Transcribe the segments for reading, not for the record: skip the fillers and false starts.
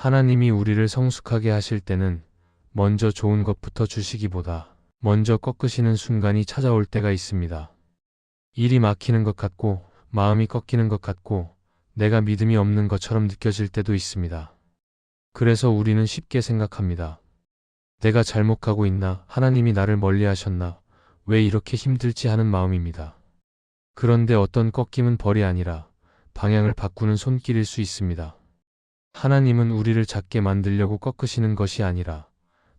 하나님이 우리를 성숙하게 하실 때는 먼저 좋은 것부터 주시기보다 먼저 꺾으시는 순간이 찾아올 때가 있습니다. 일이 막히는 것 같고 마음이 꺾이는 것 같고 내가 믿음이 없는 것처럼 느껴질 때도 있습니다. 그래서 우리는 쉽게 생각합니다. 내가 잘못하고 있나? 하나님이 나를 멀리 하셨나? 왜 이렇게 힘들지 하는 마음입니다. 그런데 어떤 꺾임은 벌이 아니라 방향을 바꾸는 손길일 수 있습니다. 하나님은 우리를 작게 만들려고 꺾으시는 것이 아니라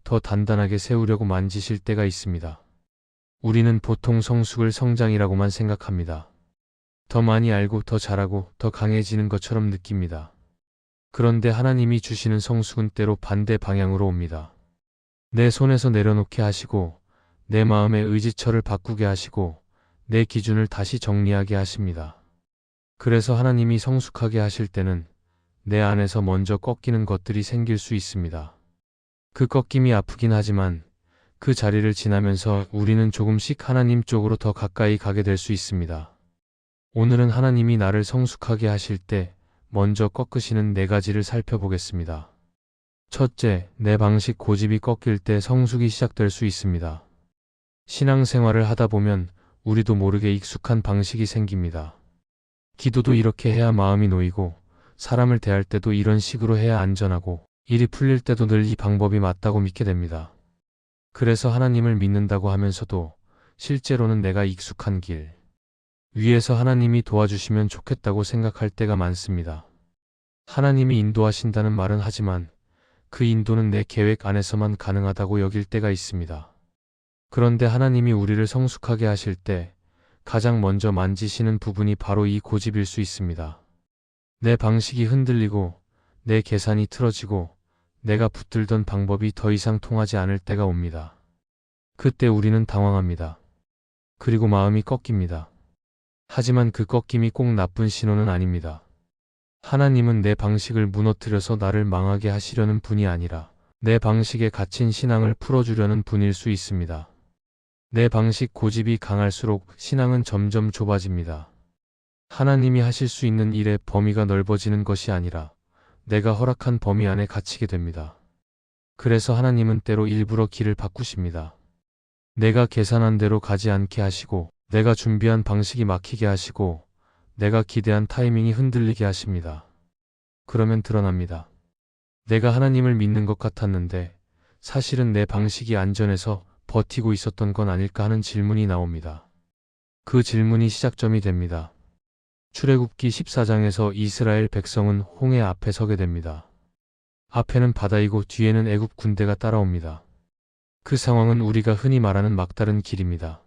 더 단단하게 세우려고 만지실 때가 있습니다. 우리는 보통 성숙을 성장이라고만 생각합니다. 더 많이 알고 더 잘하고 더 강해지는 것처럼 느낍니다. 그런데 하나님이 주시는 성숙은 때로 반대 방향으로 옵니다. 내 손에서 내려놓게 하시고 내 마음의 의지처를 바꾸게 하시고 내 기준을 다시 정리하게 하십니다. 그래서 하나님이 성숙하게 하실 때는 내 안에서 먼저 꺾이는 것들이 생길 수 있습니다. 그 꺾임이 아프긴 하지만 그 자리를 지나면서 우리는 조금씩 하나님 쪽으로 더 가까이 가게 될 수 있습니다. 오늘은 하나님이 나를 성숙하게 하실 때 먼저 꺾으시는 4가지를 살펴보겠습니다. 첫째, 내 방식 고집이 꺾일 때 성숙이 시작될 수 있습니다. 신앙생활을 하다 보면 우리도 모르게 익숙한 방식이 생깁니다. 기도도 이렇게 해야 마음이 놓이고 사람을 대할 때도 이런 식으로 해야 안전하고 일이 풀릴 때도 늘 이 방법이 맞다고 믿게 됩니다. 그래서 하나님을 믿는다고 하면서도 실제로는 내가 익숙한 길 위에서 하나님이 도와주시면 좋겠다고 생각할 때가 많습니다. 하나님이 인도하신다는 말은 하지만 그 인도는 내 계획 안에서만 가능하다고 여길 때가 있습니다. 그런데 하나님이 우리를 성숙하게 하실 때 가장 먼저 만지시는 부분이 바로 이 고집일 수 있습니다. 내 방식이 흔들리고 내 계산이 틀어지고 내가 붙들던 방법이 더 이상 통하지 않을 때가 옵니다. 그때 우리는 당황합니다. 그리고 마음이 꺾입니다. 하지만 그 꺾임이 꼭 나쁜 신호는 아닙니다. 하나님은 내 방식을 무너뜨려서 나를 망하게 하시려는 분이 아니라 내 방식에 갇힌 신앙을 풀어주려는 분일 수 있습니다. 내 방식 고집이 강할수록 신앙은 점점 좁아집니다. 하나님이 하실 수 있는 일의 범위가 넓어지는 것이 아니라 내가 허락한 범위 안에 갇히게 됩니다. 그래서 하나님은 때로 일부러 길을 바꾸십니다. 내가 계산한 대로 가지 않게 하시고 내가 준비한 방식이 막히게 하시고 내가 기대한 타이밍이 흔들리게 하십니다. 그러면 드러납니다. 내가 하나님을 믿는 것 같았는데 사실은 내 방식이 안전해서 버티고 있었던 건 아닐까 하는 질문이 나옵니다. 그 질문이 시작점이 됩니다. 출애굽기 14장에서 이스라엘 백성은 홍해 앞에 서게 됩니다. 앞에는 바다이고 뒤에는 애굽 군대가 따라옵니다. 그 상황은 우리가 흔히 말하는 막다른 길입니다.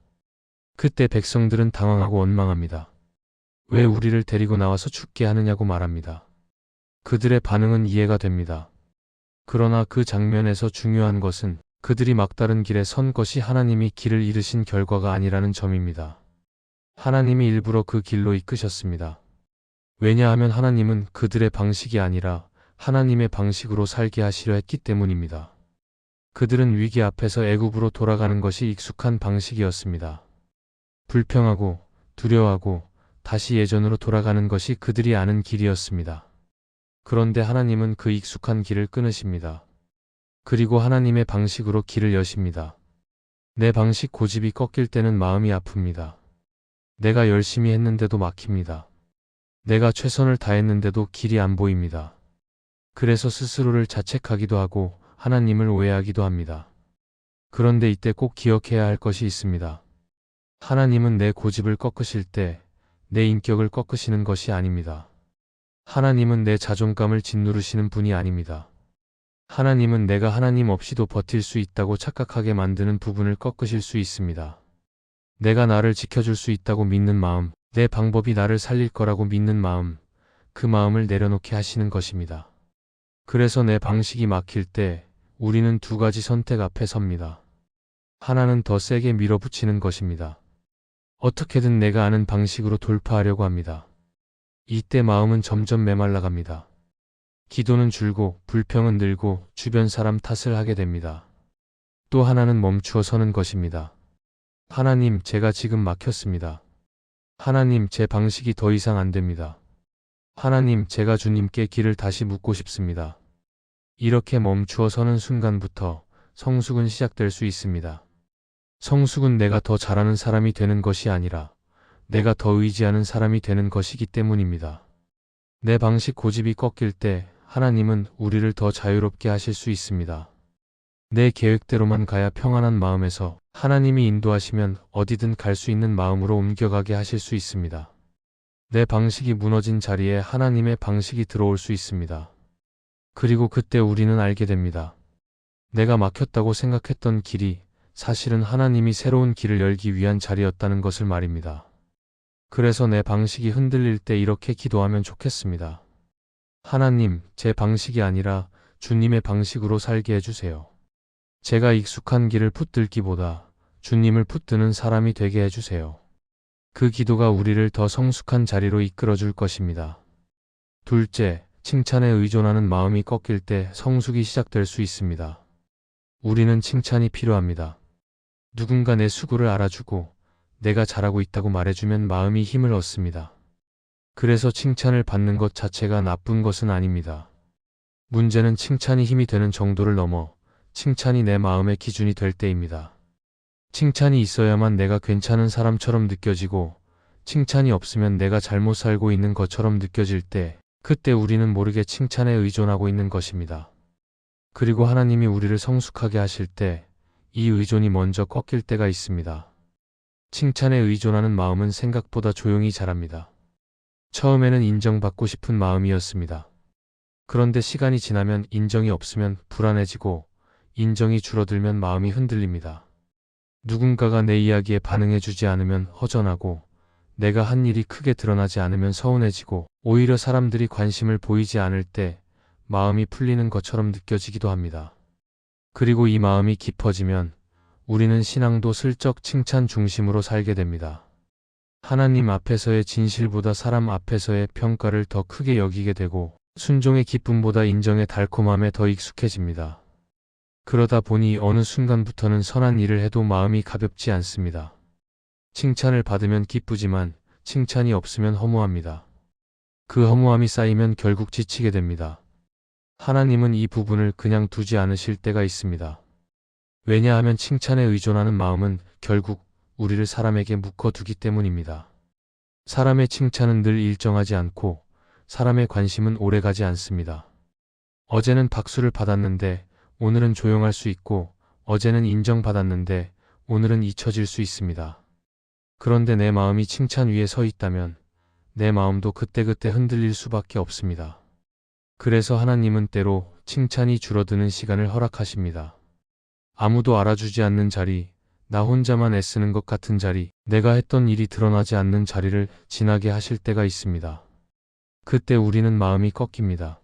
그때 백성들은 당황하고 원망합니다. 왜 우리를 데리고 나와서 죽게 하느냐고 말합니다. 그들의 반응은 이해가 됩니다. 그러나 그 장면에서 중요한 것은 그들이 막다른 길에 선 것이 하나님이 길을 잃으신 결과가 아니라는 점입니다. 하나님이 일부러 그 길로 이끄셨습니다. 왜냐하면 하나님은 그들의 방식이 아니라 하나님의 방식으로 살게 하시려 했기 때문입니다. 그들은 위기 앞에서 애굽으로 돌아가는 것이 익숙한 방식이었습니다. 불평하고 두려워하고 다시 예전으로 돌아가는 것이 그들이 아는 길이었습니다. 그런데 하나님은 그 익숙한 길을 끊으십니다. 그리고 하나님의 방식으로 길을 여십니다. 내 방식 고집이 꺾일 때는 마음이 아픕니다. 내가 열심히 했는데도 막힙니다. 내가 최선을 다했는데도 길이 안 보입니다. 그래서 스스로를 자책하기도 하고 하나님을 오해하기도 합니다. 그런데 이때 꼭 기억해야 할 것이 있습니다. 하나님은 내 고집을 꺾으실 때 내 인격을 꺾으시는 것이 아닙니다. 하나님은 내 자존감을 짓누르시는 분이 아닙니다. 하나님은 내가 하나님 없이도 버틸 수 있다고 착각하게 만드는 부분을 꺾으실 수 있습니다. 내가 나를 지켜줄 수 있다고 믿는 마음, 내 방법이 나를 살릴 거라고 믿는 마음, 그 마음을 내려놓게 하시는 것입니다. 그래서 내 방식이 막힐 때 우리는 2가지 선택 앞에 섭니다. 하나는 더 세게 밀어붙이는 것입니다. 어떻게든 내가 아는 방식으로 돌파하려고 합니다. 이때 마음은 점점 메말라갑니다. 기도는 줄고 불평은 늘고 주변 사람 탓을 하게 됩니다. 또 하나는 멈추어 서는 것입니다. 하나님, 제가 지금 막혔습니다. 하나님, 제 방식이 더 이상 안 됩니다. 하나님, 제가 주님께 길을 다시 묻고 싶습니다. 이렇게 멈추어 서는 순간부터 성숙은 시작될 수 있습니다. 성숙은 내가 더 잘하는 사람이 되는 것이 아니라 내가 더 의지하는 사람이 되는 것이기 때문입니다. 내 방식 고집이 꺾일 때 하나님은 우리를 더 자유롭게 하실 수 있습니다. 내 계획대로만 가야 평안한 마음에서 하나님이 인도하시면 어디든 갈 수 있는 마음으로 옮겨가게 하실 수 있습니다. 내 방식이 무너진 자리에 하나님의 방식이 들어올 수 있습니다. 그리고 그때 우리는 알게 됩니다. 내가 막혔다고 생각했던 길이 사실은 하나님이 새로운 길을 열기 위한 자리였다는 것을 말입니다. 그래서 내 방식이 흔들릴 때 이렇게 기도하면 좋겠습니다. 하나님, 제 방식이 아니라 주님의 방식으로 살게 해주세요. 제가 익숙한 길을 붙들기보다 주님을 붙드는 사람이 되게 해주세요. 그 기도가 우리를 더 성숙한 자리로 이끌어줄 것입니다. 둘째, 칭찬에 의존하는 마음이 꺾일 때 성숙이 시작될 수 있습니다. 우리는 칭찬이 필요합니다. 누군가 내 수고를 알아주고 내가 잘하고 있다고 말해주면 마음이 힘을 얻습니다. 그래서 칭찬을 받는 것 자체가 나쁜 것은 아닙니다. 문제는 칭찬이 힘이 되는 정도를 넘어 칭찬이 내 마음의 기준이 될 때입니다. 칭찬이 있어야만 내가 괜찮은 사람처럼 느껴지고 칭찬이 없으면 내가 잘못 살고 있는 것처럼 느껴질 때 그때 우리는 모르게 칭찬에 의존하고 있는 것입니다. 그리고 하나님이 우리를 성숙하게 하실 때 이 의존이 먼저 꺾일 때가 있습니다. 칭찬에 의존하는 마음은 생각보다 조용히 자랍니다. 처음에는 인정받고 싶은 마음이었습니다. 그런데 시간이 지나면 인정이 없으면 불안해지고 인정이 줄어들면 마음이 흔들립니다. 누군가가 내 이야기에 반응해주지 않으면 허전하고 내가 한 일이 크게 드러나지 않으면 서운해지고 오히려 사람들이 관심을 보이지 않을 때 마음이 풀리는 것처럼 느껴지기도 합니다. 그리고 이 마음이 깊어지면 우리는 신앙도 슬쩍 칭찬 중심으로 살게 됩니다. 하나님 앞에서의 진실보다 사람 앞에서의 평가를 더 크게 여기게 되고 순종의 기쁨보다 인정의 달콤함에 더 익숙해집니다. 그러다 보니 어느 순간부터는 선한 일을 해도 마음이 가볍지 않습니다. 칭찬을 받으면 기쁘지만 칭찬이 없으면 허무합니다. 그 허무함이 쌓이면 결국 지치게 됩니다. 하나님은 이 부분을 그냥 두지 않으실 때가 있습니다. 왜냐하면 칭찬에 의존하는 마음은 결국 우리를 사람에게 묶어두기 때문입니다. 사람의 칭찬은 늘 일정하지 않고 사람의 관심은 오래가지 않습니다. 어제는 박수를 받았는데 오늘은 조용할 수 있고 어제는 인정받았는데 오늘은 잊혀질 수 있습니다. 그런데 내 마음이 칭찬 위에 서 있다면 내 마음도 그때그때 흔들릴 수밖에 없습니다. 그래서 하나님은 때로 칭찬이 줄어드는 시간을 허락하십니다. 아무도 알아주지 않는 자리, 나 혼자만 애쓰는 것 같은 자리, 내가 했던 일이 드러나지 않는 자리를 지나게 하실 때가 있습니다. 그때 우리는 마음이 꺾입니다.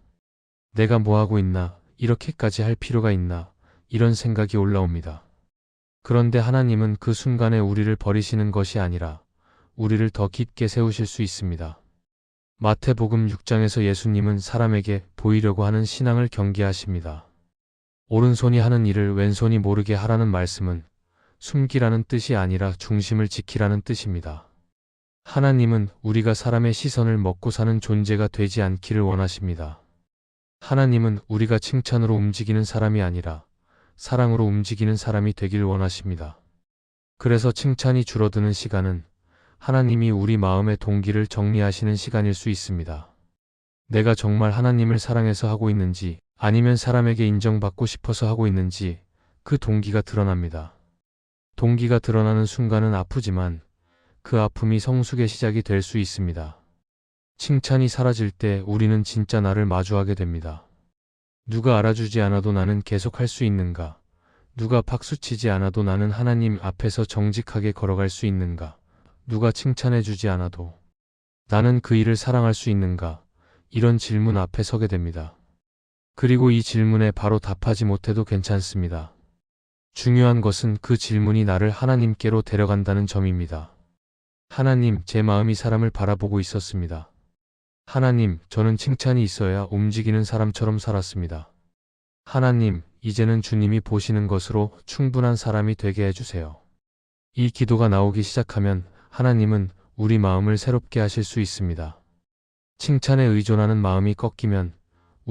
내가 뭐하고 있나, 이렇게까지 할 필요가 있나, 이런 생각이 올라옵니다. 그런데 하나님은 그 순간에 우리를 버리시는 것이 아니라 우리를 더 깊게 세우실 수 있습니다. 마태복음 6장에서 예수님은 사람에게 보이려고 하는 신앙을 경계하십니다. 오른손이 하는 일을 왼손이 모르게 하라는 말씀은 숨기라는 뜻이 아니라 중심을 지키라는 뜻입니다. 하나님은 우리가 사람의 시선을 먹고 사는 존재가 되지 않기를 원하십니다. 하나님은 우리가 칭찬으로 움직이는 사람이 아니라 사랑으로 움직이는 사람이 되길 원하십니다. 그래서 칭찬이 줄어드는 시간은 하나님이 우리 마음의 동기를 정리하시는 시간일 수 있습니다. 내가 정말 하나님을 사랑해서 하고 있는지 아니면 사람에게 인정받고 싶어서 하고 있는지 그 동기가 드러납니다. 동기가 드러나는 순간은 아프지만 그 아픔이 성숙의 시작이 될 수 있습니다. 칭찬이 사라질 때 우리는 진짜 나를 마주하게 됩니다. 누가 알아주지 않아도 나는 계속 할 수 있는가? 누가 박수치지 않아도 나는 하나님 앞에서 정직하게 걸어갈 수 있는가? 누가 칭찬해주지 않아도 나는 그 일을 사랑할 수 있는가? 이런 질문 앞에 서게 됩니다. 그리고 이 질문에 바로 답하지 못해도 괜찮습니다. 중요한 것은 그 질문이 나를 하나님께로 데려간다는 점입니다. 하나님, 제 마음이 사람을 바라보고 있었습니다. 하나님, 저는 칭찬이 있어야 움직이는 사람처럼 살았습니다. 하나님, 이제는 주님이 보시는 것으로 충분한 사람이 되게 해주세요. 이 기도가 나오기 시작하면 하나님은 우리 마음을 새롭게 하실 수 있습니다. 칭찬에 의존하는 마음이 꺾이면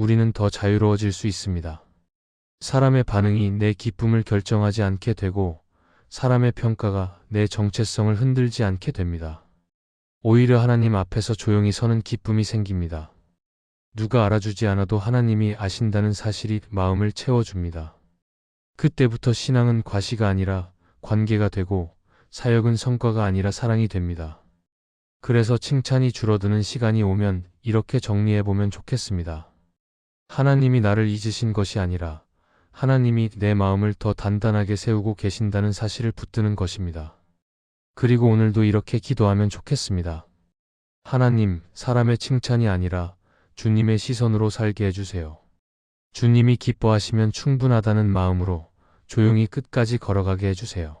우리는 더 자유로워질 수 있습니다. 사람의 반응이 내 기쁨을 결정하지 않게 되고 사람의 평가가 내 정체성을 흔들지 않게 됩니다. 오히려 하나님 앞에서 조용히 서는 기쁨이 생깁니다. 누가 알아주지 않아도 하나님이 아신다는 사실이 마음을 채워줍니다. 그때부터 신앙은 과시가 아니라 관계가 되고 사역은 성과가 아니라 사랑이 됩니다. 그래서 칭찬이 줄어드는 시간이 오면 이렇게 정리해보면 좋겠습니다. 하나님이 나를 잊으신 것이 아니라 하나님이 내 마음을 더 단단하게 세우고 계신다는 사실을 붙드는 것입니다. 그리고 오늘도 이렇게 기도하면 좋겠습니다. 하나님, 사람의 칭찬이 아니라 주님의 시선으로 살게 해주세요. 주님이 기뻐하시면 충분하다는 마음으로 조용히 끝까지 걸어가게 해주세요.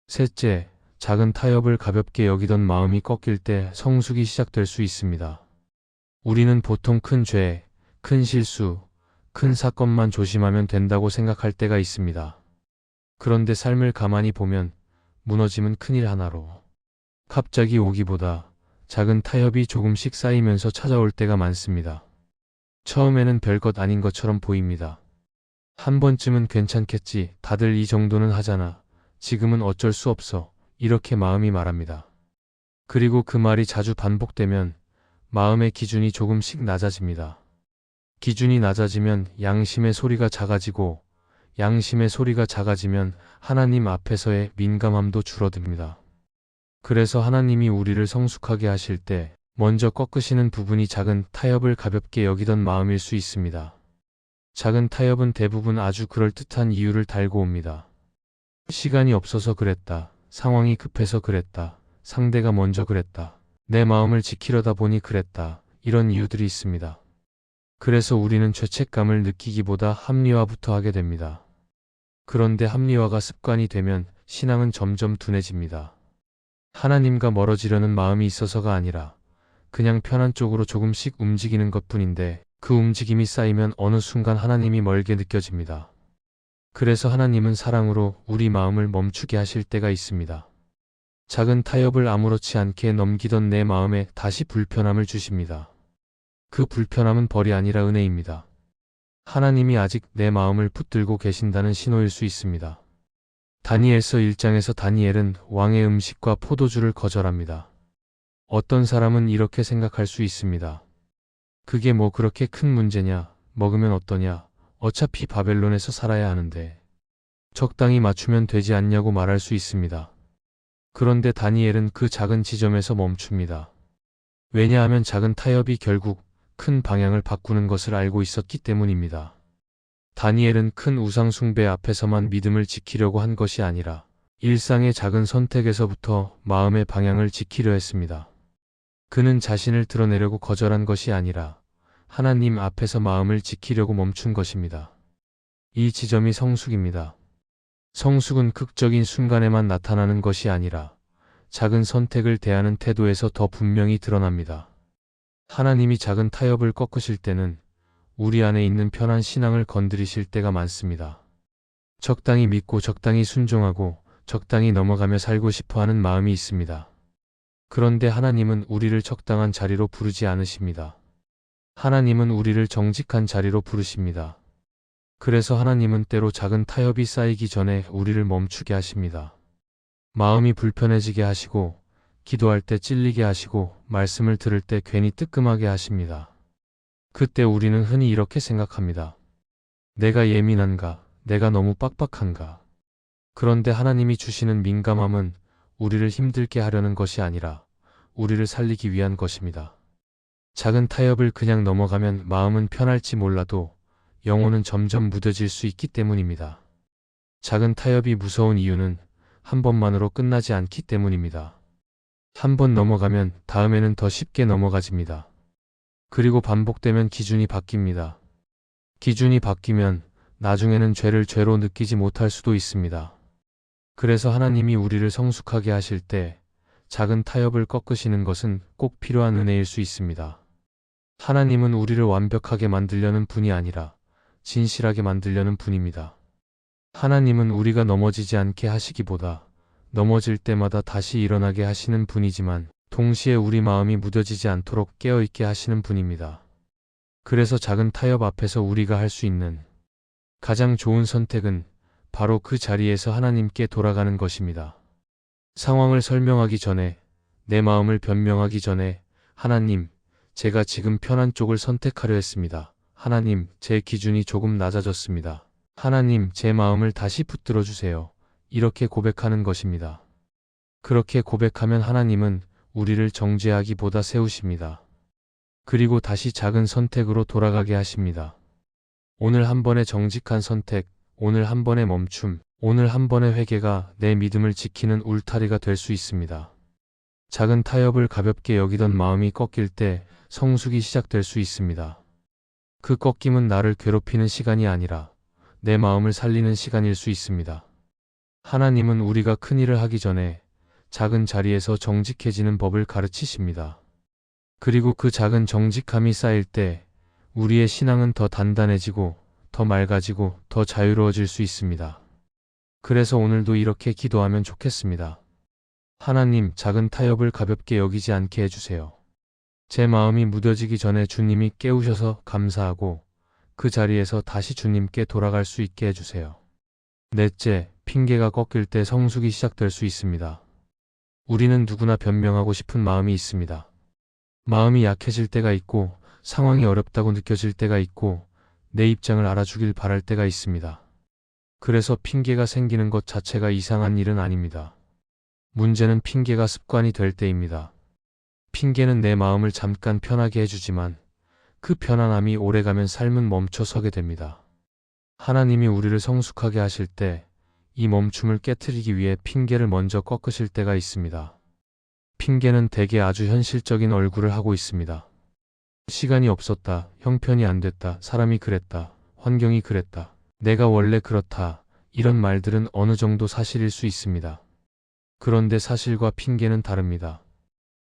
셋째, 작은 타협을 가볍게 여기던 마음이 꺾일 때 성숙이 시작될 수 있습니다. 우리는 보통 큰 죄, 큰 실수, 큰 사건만 조심하면 된다고 생각할 때가 있습니다. 그런데 삶을 가만히 보면 무너짐은 큰일 하나로 갑자기 오기보다 작은 타협이 조금씩 쌓이면서 찾아올 때가 많습니다. 처음에는 별것 아닌 것처럼 보입니다. 한 번쯤은 괜찮겠지, 다들 이 정도는 하잖아, 지금은 어쩔 수 없어, 이렇게 마음이 말합니다. 그리고 그 말이 자주 반복되면 마음의 기준이 조금씩 낮아집니다. 기준이 낮아지면 양심의 소리가 작아지고 양심의 소리가 작아지면 하나님 앞에서의 민감함도 줄어듭니다. 그래서 하나님이 우리를 성숙하게 하실 때 먼저 꺾으시는 부분이 작은 타협을 가볍게 여기던 마음일 수 있습니다. 작은 타협은 대부분 아주 그럴듯한 이유를 달고 옵니다. 시간이 없어서 그랬다. 상황이 급해서 그랬다. 상대가 먼저 그랬다. 내 마음을 지키려다 보니 그랬다. 이런 이유들이 있습니다. 그래서 우리는 죄책감을 느끼기보다 합리화부터 하게 됩니다. 그런데 합리화가 습관이 되면 신앙은 점점 둔해집니다. 하나님과 멀어지려는 마음이 있어서가 아니라 그냥 편한 쪽으로 조금씩 움직이는 것뿐인데 그 움직임이 쌓이면 어느 순간 하나님이 멀게 느껴집니다. 그래서 하나님은 사랑으로 우리 마음을 멈추게 하실 때가 있습니다. 작은 타협을 아무렇지 않게 넘기던 내 마음에 다시 불편함을 주십니다. 그 불편함은 벌이 아니라 은혜입니다. 하나님이 아직 내 마음을 붙들고 계신다는 신호일 수 있습니다. 다니엘서 1장에서 다니엘은 왕의 음식과 포도주를 거절합니다. 어떤 사람은 이렇게 생각할 수 있습니다. 그게 뭐 그렇게 큰 문제냐, 먹으면 어떠냐, 어차피 바벨론에서 살아야 하는데 적당히 맞추면 되지 않냐고 말할 수 있습니다. 그런데 다니엘은 그 작은 지점에서 멈춥니다. 왜냐하면 작은 타협이 결국 큰 방향을 바꾸는 것을 알고 있었기 때문입니다. 다니엘은 큰 우상 숭배 앞에서만 믿음을 지키려고 한 것이 아니라 일상의 작은 선택에서부터 마음의 방향을 지키려 했습니다. 그는 자신을 드러내려고 거절한 것이 아니라 하나님 앞에서 마음을 지키려고 멈춘 것입니다. 이 지점이 성숙입니다. 성숙은 극적인 순간에만 나타나는 것이 아니라 작은 선택을 대하는 태도에서 더 분명히 드러납니다. 하나님이 작은 타협을 꺾으실 때는 우리 안에 있는 편한 신앙을 건드리실 때가 많습니다. 적당히 믿고 적당히 순종하고 적당히 넘어가며 살고 싶어하는 마음이 있습니다. 그런데 하나님은 우리를 적당한 자리로 부르지 않으십니다. 하나님은 우리를 정직한 자리로 부르십니다. 그래서 하나님은 때로 작은 타협이 쌓이기 전에 우리를 멈추게 하십니다. 마음이 불편해지게 하시고 기도할 때 찔리게 하시고 말씀을 들을 때 괜히 뜨끔하게 하십니다. 그때 우리는 흔히 이렇게 생각합니다. 내가 예민한가? 내가 너무 빡빡한가? 그런데 하나님이 주시는 민감함은 우리를 힘들게 하려는 것이 아니라 우리를 살리기 위한 것입니다. 작은 타협을 그냥 넘어가면 마음은 편할지 몰라도 영혼은 점점 무뎌질 수 있기 때문입니다. 작은 타협이 무서운 이유는 한 번만으로 끝나지 않기 때문입니다. 한 번 넘어가면 다음에는 더 쉽게 넘어가집니다. 그리고 반복되면 기준이 바뀝니다. 기준이 바뀌면 나중에는 죄를 죄로 느끼지 못할 수도 있습니다. 그래서 하나님이 우리를 성숙하게 하실 때 작은 타협을 꺾으시는 것은 꼭 필요한 은혜일 수 있습니다. 하나님은 우리를 완벽하게 만들려는 분이 아니라 진실하게 만들려는 분입니다. 하나님은 우리가 넘어지지 않게 하시기보다 넘어질 때마다 다시 일어나게 하시는 분이지만 동시에 우리 마음이 무뎌지지 않도록 깨어있게 하시는 분입니다. 그래서 작은 타협 앞에서 우리가 할 수 있는 가장 좋은 선택은 바로 그 자리에서 하나님께 돌아가는 것입니다. 상황을 설명하기 전에, 내 마음을 변명하기 전에, 하나님, 제가 지금 편한 쪽을 선택하려 했습니다. 하나님, 제 기준이 조금 낮아졌습니다. 하나님, 제 마음을 다시 붙들어 주세요. 이렇게 고백하는 것입니다. 그렇게 고백하면 하나님은 우리를 정죄하기보다 세우십니다. 그리고 다시 작은 선택으로 돌아가게 하십니다. 오늘 한 번의 정직한 선택, 오늘 한 번의 멈춤, 오늘 한 번의 회개가 내 믿음을 지키는 울타리가 될 수 있습니다. 작은 타협을 가볍게 여기던 마음이 꺾일 때 성숙이 시작될 수 있습니다. 그 꺾임은 나를 괴롭히는 시간이 아니라 내 마음을 살리는 시간일 수 있습니다. 하나님은 우리가 큰 일을 하기 전에 작은 자리에서 정직해지는 법을 가르치십니다. 그리고 그 작은 정직함이 쌓일 때 우리의 신앙은 더 단단해지고 더 맑아지고 더 자유로워질 수 있습니다. 그래서 오늘도 이렇게 기도하면 좋겠습니다. 하나님, 작은 타협을 가볍게 여기지 않게 해주세요. 제 마음이 무뎌지기 전에 주님이 깨우셔서 감사하고 그 자리에서 다시 주님께 돌아갈 수 있게 해주세요. 넷째, 핑계가 꺾일 때 성숙이 시작될 수 있습니다. 우리는 누구나 변명하고 싶은 마음이 있습니다. 마음이 약해질 때가 있고 상황이 어렵다고 느껴질 때가 있고 내 입장을 알아주길 바랄 때가 있습니다. 그래서 핑계가 생기는 것 자체가 이상한 일은 아닙니다. 문제는 핑계가 습관이 될 때입니다. 핑계는 내 마음을 잠깐 편하게 해주지만 그 편안함이 오래가면 삶은 멈춰 서게 됩니다. 하나님이 우리를 성숙하게 하실 때 이 멈춤을 깨트리기 위해 핑계를 먼저 꺾으실 때가 있습니다. 핑계는 대개 아주 현실적인 얼굴을 하고 있습니다. 시간이 없었다, 형편이 안 됐다, 사람이 그랬다, 환경이 그랬다, 내가 원래 그렇다, 이런 말들은 어느 정도 사실일 수 있습니다. 그런데 사실과 핑계는 다릅니다.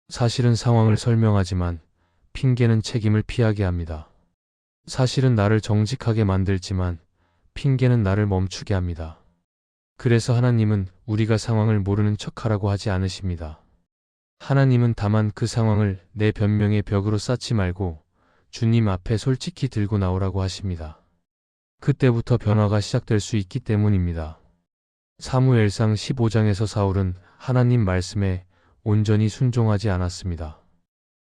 사실은 상황을 설명하지만 핑계는 책임을 피하게 합니다. 사실은 나를 정직하게 만들지만 핑계는 나를 멈추게 합니다. 그래서 하나님은 우리가 상황을 모르는 척하라고 하지 않으십니다. 하나님은 다만 그 상황을 내 변명의 벽으로 쌓지 말고 주님 앞에 솔직히 들고 나오라고 하십니다. 그때부터 변화가 시작될 수 있기 때문입니다. 사무엘상 15장에서 사울은 하나님 말씀에 온전히 순종하지 않았습니다.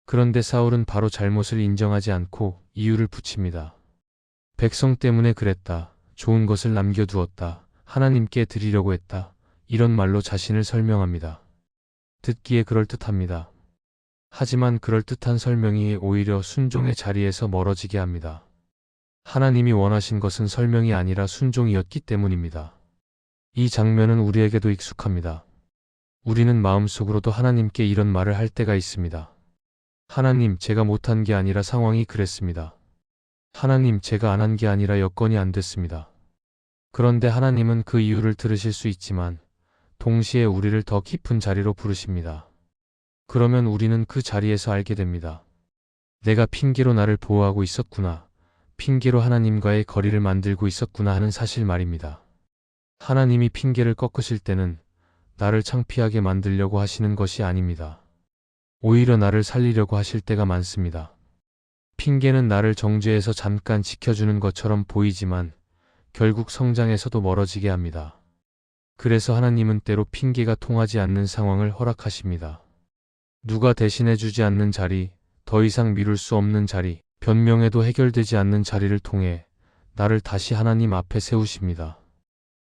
그런데 사울은 바로 잘못을 인정하지 않고 이유를 붙입니다. 백성 때문에 그랬다. 좋은 것을 남겨두었다. 하나님께 드리려고 했다. 이런 말로 자신을 설명합니다. 듣기에 그럴듯합니다. 하지만 그럴듯한 설명이 오히려 순종의 자리에서 멀어지게 합니다. 하나님이 원하신 것은 설명이 아니라 순종이었기 때문입니다. 이 장면은 우리에게도 익숙합니다. 우리는 마음속으로도 하나님께 이런 말을 할 때가 있습니다. 하나님, 제가 못한 게 아니라 상황이 그랬습니다. 하나님, 제가 안 한 게 아니라 여건이 안 됐습니다. 그런데 하나님은 그 이유를 들으실 수 있지만 동시에 우리를 더 깊은 자리로 부르십니다. 그러면 우리는 그 자리에서 알게 됩니다. 내가 핑계로 나를 보호하고 있었구나. 핑계로 하나님과의 거리를 만들고 있었구나 하는 사실 말입니다. 하나님이 핑계를 꺾으실 때는 나를 창피하게 만들려고 하시는 것이 아닙니다. 오히려 나를 살리려고 하실 때가 많습니다. 핑계는 나를 정죄해서 잠깐 지켜주는 것처럼 보이지만 결국 성장에서도 멀어지게 합니다. 그래서 하나님은 때로 핑계가 통하지 않는 상황을 허락하십니다. 누가 대신해주지 않는 자리, 더 이상 미룰 수 없는 자리, 변명해도 해결되지 않는 자리를 통해 나를 다시 하나님 앞에 세우십니다.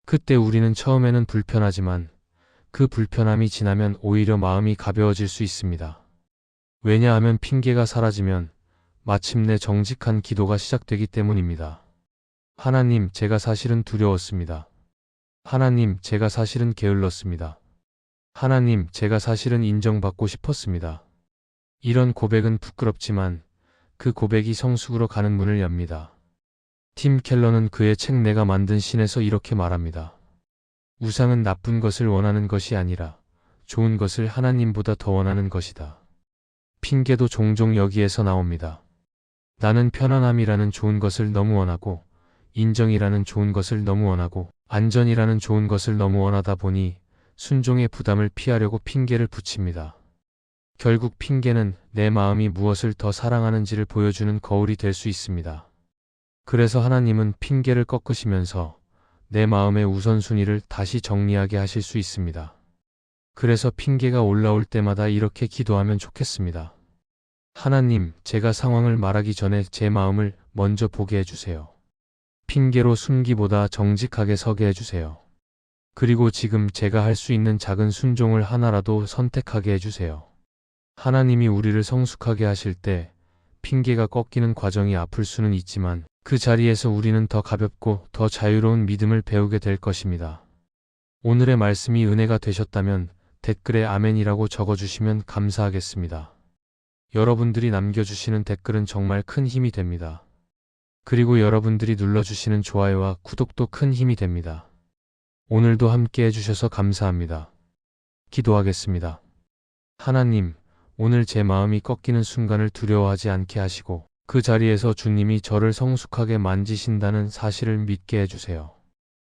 그때 우리는 처음에는 불편하지만 그 불편함이 지나면 오히려 마음이 가벼워질 수 있습니다. 왜냐하면 핑계가 사라지면 마침내 정직한 기도가 시작되기 때문입니다. 하나님, 제가 사실은 두려웠습니다. 하나님, 제가 사실은 게을렀습니다. 하나님, 제가 사실은 인정받고 싶었습니다. 이런 고백은 부끄럽지만 그 고백이 성숙으로 가는 문을 엽니다. 팀 켈러는 그의 책 내가 만든 신에서 이렇게 말합니다. 우상은 나쁜 것을 원하는 것이 아니라 좋은 것을 하나님보다 더 원하는 것이다. 핑계도 종종 여기에서 나옵니다. 나는 편안함이라는 좋은 것을 너무 원하고 인정이라는 좋은 것을 너무 원하고 안전이라는 좋은 것을 너무 원하다 보니 순종의 부담을 피하려고 핑계를 붙입니다. 결국 핑계는 내 마음이 무엇을 더 사랑하는지를 보여주는 거울이 될 수 있습니다. 그래서 하나님은 핑계를 꺾으시면서 내 마음의 우선순위를 다시 정리하게 하실 수 있습니다. 그래서 핑계가 올라올 때마다 이렇게 기도하면 좋겠습니다. 하나님, 제가 상황을 말하기 전에 제 마음을 먼저 보게 해주세요. 핑계로 숨기보다 정직하게 서게 해주세요. 그리고 지금 제가 할 수 있는 작은 순종을 하나라도 선택하게 해주세요. 하나님이 우리를 성숙하게 하실 때 핑계가 꺾이는 과정이 아플 수는 있지만 그 자리에서 우리는 더 가볍고 더 자유로운 믿음을 배우게 될 것입니다. 오늘의 말씀이 은혜가 되셨다면 댓글에 아멘이라고 적어주시면 감사하겠습니다. 여러분들이 남겨주시는 댓글은 정말 큰 힘이 됩니다. 그리고 여러분들이 눌러주시는 좋아요와 구독도 큰 힘이 됩니다. 오늘도 함께 해주셔서 감사합니다. 기도하겠습니다. 하나님, 오늘 제 마음이 꺾이는 순간을 두려워하지 않게 하시고 그 자리에서 주님이 저를 성숙하게 만지신다는 사실을 믿게 해주세요.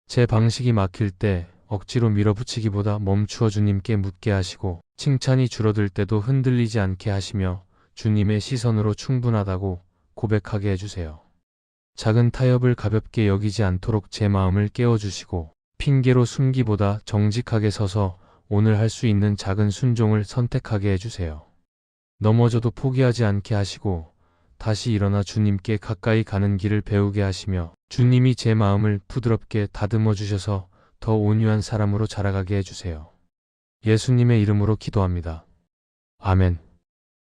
제 방식이 막힐 때 억지로 밀어붙이기보다 멈추어 주님께 묻게 하시고 칭찬이 줄어들 때도 흔들리지 않게 하시며 주님의 시선으로 충분하다고 고백하게 해주세요. 작은 타협을 가볍게 여기지 않도록 제 마음을 깨워주시고 핑계로 숨기보다 정직하게 서서 오늘 할 수 있는 작은 순종을 선택하게 해주세요. 넘어져도 포기하지 않게 하시고 다시 일어나 주님께 가까이 가는 길을 배우게 하시며 주님이 제 마음을 부드럽게 다듬어 주셔서 더 온유한 사람으로 자라가게 해주세요. 예수님의 이름으로 기도합니다. 아멘.